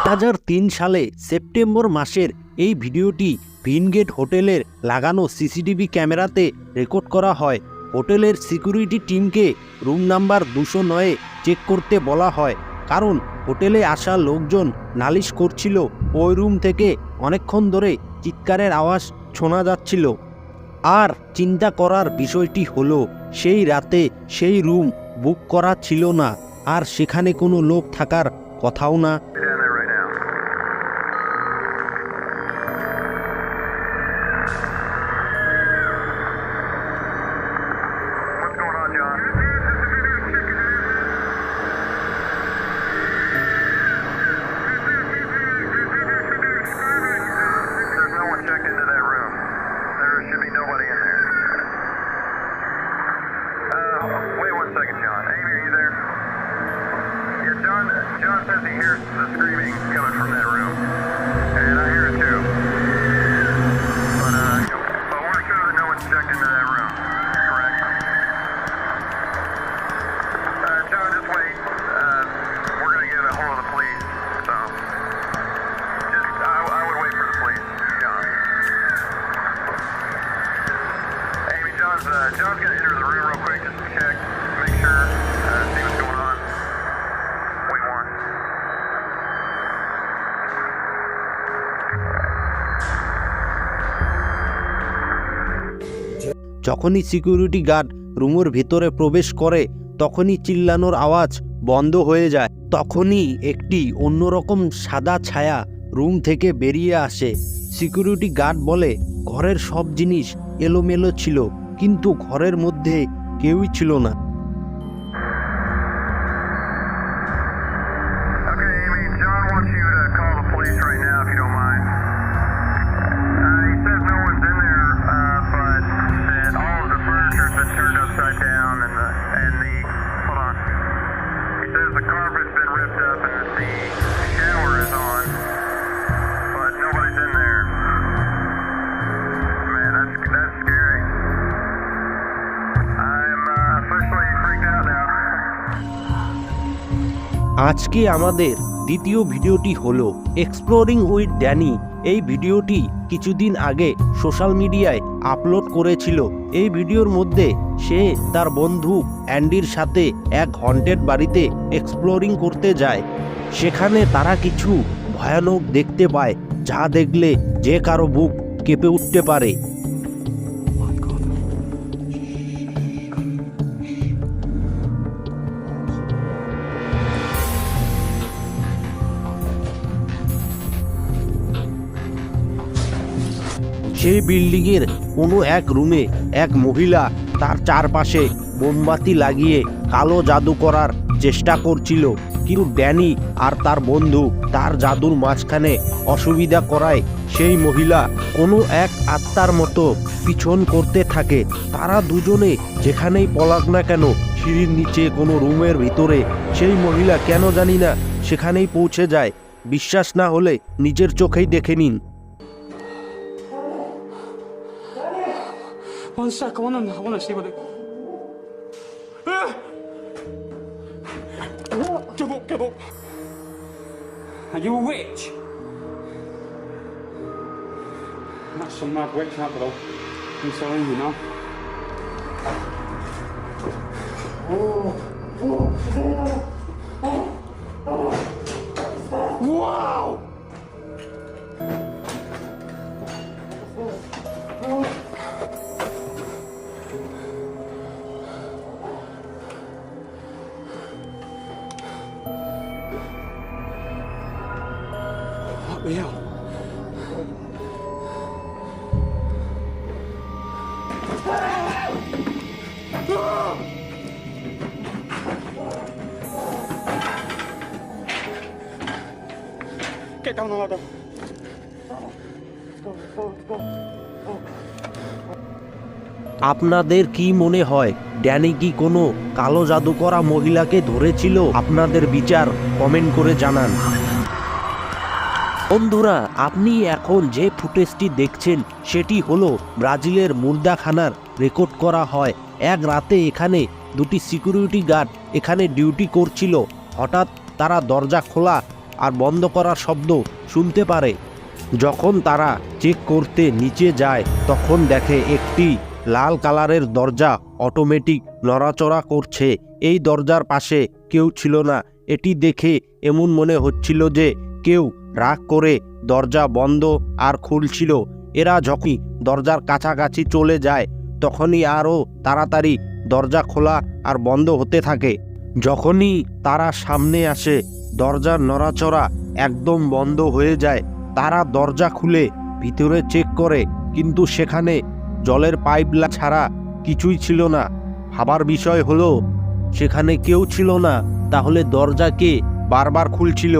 2003 সালে সেপ্টেম্বর মাসের এই ভিডিওটি ভিনগেট হোটেলের লাগানো সিসিটিভি ক্যামেরাতে রেকর্ড করা হয়। হোটেলের সিকিউরিটি টিমকে রুম নাম্বার 209-এ চেক করতে বলা হয়, কারণ হোটেলে আসা লোকজন নালিশ করছিল ওই রুম থেকে অনেকক্ষণ ধরে চিৎকারের আওয়াজ শোনা যাচ্ছিল। আর চিন্তা করার বিষয়টি হলো সেই রাতে সেই রুম বুক করা ছিল না, আর সেখানে কোনো লোক থাকার কথাও না। John says he hears the screaming coming from that room, and I hear it too. But we're sure that no one's checked into that room. Correct. John, just wait. We're gonna get a hold of the police. So, I would wait for the police, John. Amy, John's gonna enter the room real quick just to check, make sure, see what's going on. Wait one. যখনই security guard রুমের ভিতরে প্রবেশ করে তখনই চিল্লানোর আওয়াজ বন্ধ হয়ে যায়। তখনই একটি অন্যরকম সাদা ছায়া রুম থেকে বেরিয়ে আসে। সিকিউরিটি গার্ড বলে ঘরের সব জিনিস এলোমেলো ছিল, কিন্তু ঘরের মধ্যে কেউই ছিল না। Okay, Amy, John wants you to call the police right now if you don't mind. He says no one's in there, but that all of the furniture's been turned upside down and the hold on. He says the carpet's been ripped up and the shower is on, but nobody's in there. Man, that's scary. I'm officially freaked out now. আজকে আমাদের দ্বিতীয় ভিডিওটি হলো exploring with Danny. এই ভিডিওটি কিছুদিন আগে social মিডিয়ায় আপলোড করেছিল। এই ভিডিওর মধ্যে সে তার বন্ধু অ্যান্ডির সাথে এক হন্টেড বাড়িতে এক্সপ্লোরিং করতে যায়। সেখানে তারা কিছু ভয়ানক দেখতে পায়, যা দেখলে যে কারো বুক কেঁপে উঠতে পারে। সেই বিল্ডিংয়ের কোনো এক রুমে এক মহিলা তার চারপাশে মোমবাতি লাগিয়ে কালো জাদু করার চেষ্টা করছিল, কিন্তু ড্যানি আর তার বন্ধু তার জাদুর মাঝখানে অসুবিধা করায় সেই মহিলা কোনো এক আত্মার মতো পিছন করতে থাকে। তারা দুজনে যেখানেই পলাক না কেন, সিঁড়ির নিচে কোনো রুমের ভিতরে সেই মহিলা কেন জানি না সেখানেই পৌঁছে যায়। বিশ্বাস না হলে নিজের চোখেই দেখে নিন। One sec, I wanna see what it. Give up. Are you a witch? That's some mad witch, that bro. I'm sorry, you know. Wow! What the hell? Get down the ladder. আপনাদের কি মনে হয় Danny কি কোনো কালো জাদু করা মহিলাকে ধরেছিল? আপনাদের বিচার কমেন্ট করে জানান। বন্ধুরা, আপনি এখন যে ফুটেজটি দেখছেন সেটি হলো ব্রাজিলের মুর্দাখানার রেকর্ড করা হয়। এক রাতে এখানে দুটি সিকিউরিটি গার্ড এখানে ডিউটি করছিল। হঠাৎ তারা দরজা খোলা আর বন্ধ করার শব্দ শুনতে পারে। যখন তারা চেক করতে নিচে যায় তখন দেখে একটি লাল কালারের দরজা অটোমেটিক নড়াচড়া করছে। এই দরজার পাশে কেউ ছিল না। এটি দেখে এমন মনে হচ্ছিল যে কেউ রাগ করে দরজা বন্ধ আর খুলছিল। এরা যখনই দরজার কাছাকাছি চলে যায় তখনই আরও তাড়াতাড়ি দরজা খোলা আর বন্ধ হতে থাকে। যখনই তারা সামনে আসে দরজার নড়াচড়া একদম বন্ধ হয়ে যায়। তারা দরজা খুলে ভিতরে চেক করে, কিন্তু সেখানে জলের পাইপলা ছাড়া কিছুই ছিল না। ভাবার বিষয় হলো সেখানে কেউ ছিল না, তাহলে দরজা কে বারবার খুলছিল?